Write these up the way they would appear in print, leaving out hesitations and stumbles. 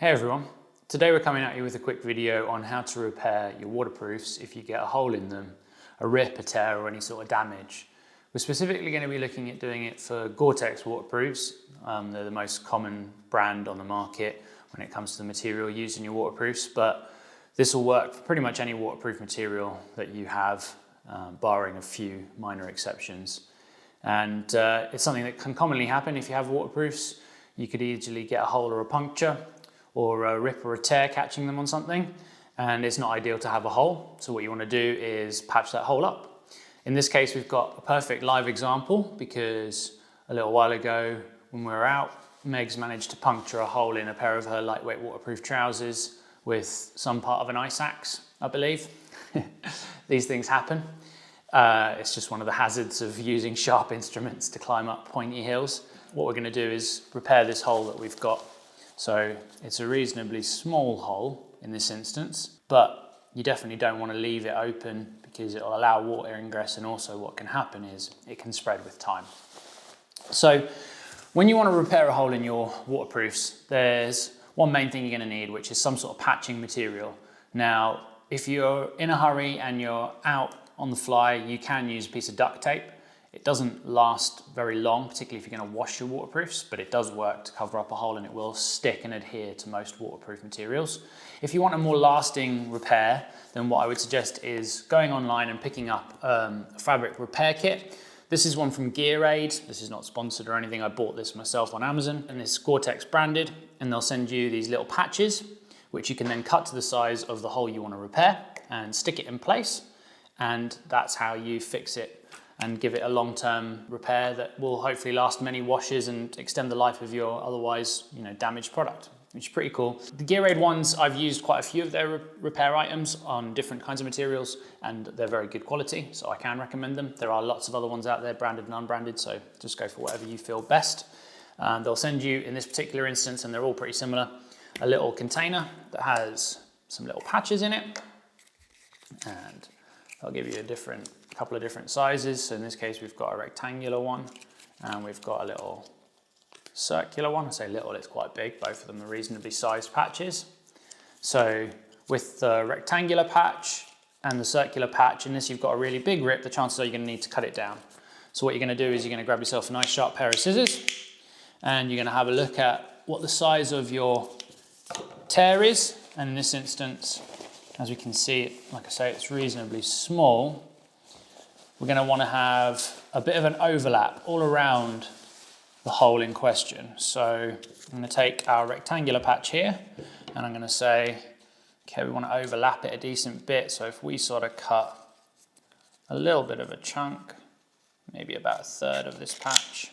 Hey everyone, today we're coming at you with a quick video on how to repair your waterproofs if you get a hole in them, a rip, a tear or any sort of damage. We're specifically going to be looking at doing it for Gore-Tex waterproofs. They're the most common brand on the market when it comes to the material used in your waterproofs, but this will work for pretty much any waterproof material that you have, barring a few minor exceptions. And it's something that can commonly happen if you have waterproofs. You could easily get a hole or a puncture, or a rip or a tear catching them on something, and it's not ideal to have a hole. So what you want to do is patch that hole up. In this case, we've got a perfect live example because a little while ago when we were out, Meg's managed to puncture a hole in a pair of her lightweight waterproof trousers with some part of an ice axe, I believe. These things happen. It's just one of the hazards of using sharp instruments to climb up pointy hills. What we're going to do is repair this hole that we've got. So it's a reasonably small hole in this instance, but you definitely don't want to leave it open because it will allow water ingress, and also what can happen is it can spread with time. So when you want to repair a hole in your waterproofs, there's one main thing you're going to need, which is some sort of patching material. Now, if you're in a hurry and you're out on the fly, you can use a piece of duct tape. It doesn't last very long, particularly if you're going to wash your waterproofs, but it does work to cover up a hole and it will stick and adhere to most waterproof materials. If you want a more lasting repair, then what I would suggest is going online and picking up a fabric repair kit. This is one from GearAid. This is not sponsored or anything. I bought this myself on Amazon, and it's Gore-Tex branded, and they'll send you these little patches, which you can then cut to the size of the hole you want to repair and stick it in place. And that's how you fix it and give it a long-term repair that will hopefully last many washes and extend the life of your otherwise, damaged product, which is pretty cool. The GearAid ones, I've used quite a few of their repair items on different kinds of materials, and they're very good quality, so I can recommend them. There are lots of other ones out there, branded and unbranded, so just go for whatever you feel best. They'll send you, in this particular instance, and they're all pretty similar, a little container that has some little patches in it, and they'll give you a couple of different sizes. So in this case, we've got a rectangular one and we've got a little circular one. I say little, it's quite big. Both of them are reasonably sized patches. So with the rectangular patch and the circular patch, in this you've got a really big rip, the chances are you're going to need to cut it down. So what you're going to do is you're going to grab yourself a nice sharp pair of scissors, and you're going to have a look at what the size of your tear is. And in this instance, as we can see, like I say, it's reasonably small. We're going to want to have a bit of an overlap all around the hole in question. So I'm going to take our rectangular patch here, and I'm going to say, okay, we want to overlap it a decent bit. So if we sort of cut a little bit of a chunk, maybe about a third of this patch,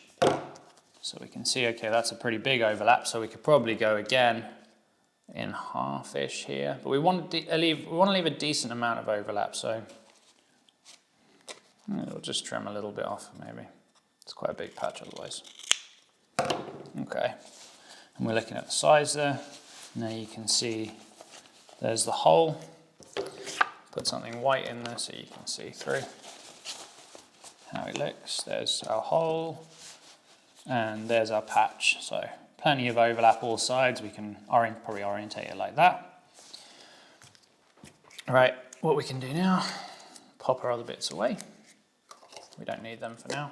so we can see, okay, that's a pretty big overlap. So we could probably go again in half-ish here, but we want to leave a decent amount of overlap, so we'll just trim a little bit off, maybe. It's quite a big patch otherwise. Okay, and we're looking at the size there. Now you can see there's the hole. Put something white in there so you can see through how it looks. There's our hole, and there's our patch. So plenty of overlap all sides. We can probably orientate it like that. All right, what we can do now, pop our other bits away. We don't need them for now.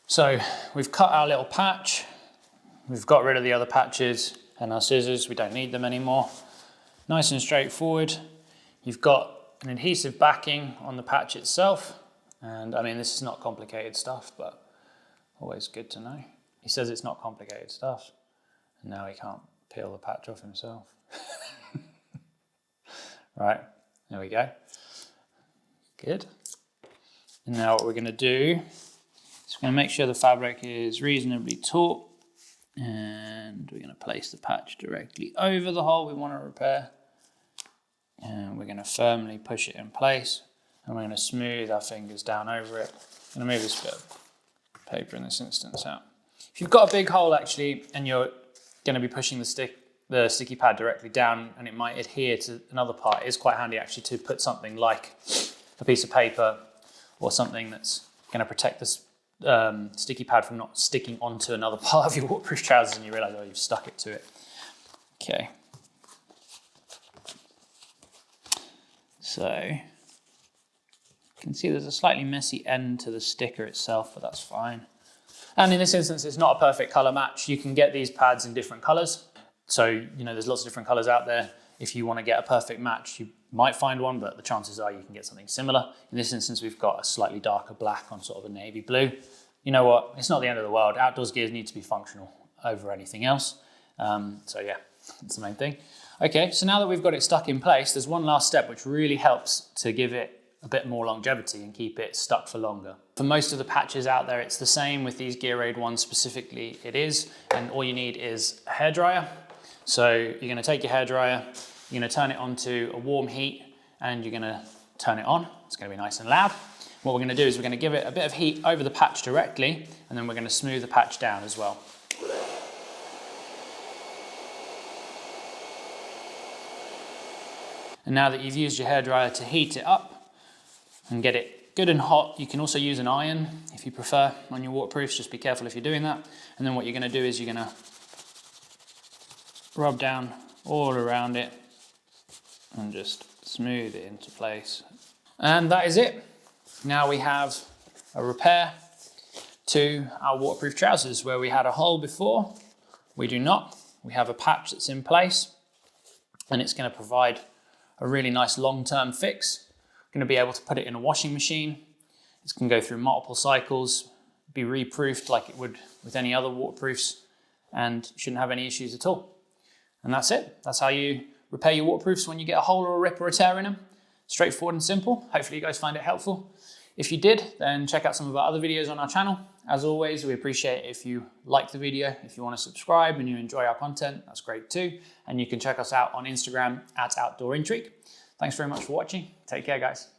So we've cut our little patch. We've got rid of the other patches and our scissors. We don't need them anymore. Nice and straightforward. You've got an adhesive backing on the patch itself. And I mean, this is not complicated stuff, but always good to know. He says it's not complicated stuff, and now he can't peel the patch off himself. Right, there we go. Good. And now what we're going to do is we're going to make sure the fabric is reasonably taut, and we're going to place the patch directly over the hole we want to repair, and we're going to firmly push it in place, and we're going to smooth our fingers down over it. I'm going to move this bit of paper in this instance out. If you've got a big hole actually, and you're going to be pushing the sticky pad directly down, and it might adhere to another part, it's quite handy actually to put something like a piece of paper or something that's going to protect this sticky pad from not sticking onto another part of your waterproof trousers and you realise, oh, you've stuck it to it. Okay. So you can see there's a slightly messy end to the sticker itself, but that's fine. And in this instance, it's not a perfect color match. You can get these pads in different colors. So, you know, there's lots of different colors out there. If you want to get a perfect match, you might find one, but the chances are you can get something similar. In this instance, we've got a slightly darker black on sort of a navy blue. You know what? It's not the end of the world. Outdoors gears need to be functional over anything else. So yeah, that's the main thing. Okay, so now that we've got it stuck in place, there's one last step which really helps to give it a bit more longevity and keep it stuck for longer. For most of the patches out there, it's the same. With these Gearaid ones specifically, it is, and all you need is a hairdryer. So you're gonna take your hairdryer, you're gonna turn it onto a warm heat, and you're gonna turn it on. It's gonna be nice and loud. What we're gonna do is we're gonna give it a bit of heat over the patch directly, and then we're gonna smooth the patch down as well. And now that you've used your hairdryer to heat it up and get it good and hot, you can also use an iron if you prefer on your waterproofs. Just be careful if you're doing that. And then what you're going to do is you're going to rub down all around it and just smooth it into place. And that is it. Now we have a repair to our waterproof trousers. Where we had a hole before, we do not. We have a patch that's in place, and it's going to provide a really nice long-term fix. Going to be able to put it in a washing machine. It's going to go through multiple cycles, be reproofed like it would with any other waterproofs, and shouldn't have any issues at all. And that's it. That's how you repair your waterproofs when you get a hole or a rip or a tear in them. Straightforward and simple. Hopefully you guys find it helpful. If you did, then check out some of our other videos on our channel. As always, we appreciate it if you like the video. If you want to subscribe and you enjoy our content, that's great too. And you can check us out on Instagram @OutdoorIntrigue. Thanks very much for watching. Take care, guys.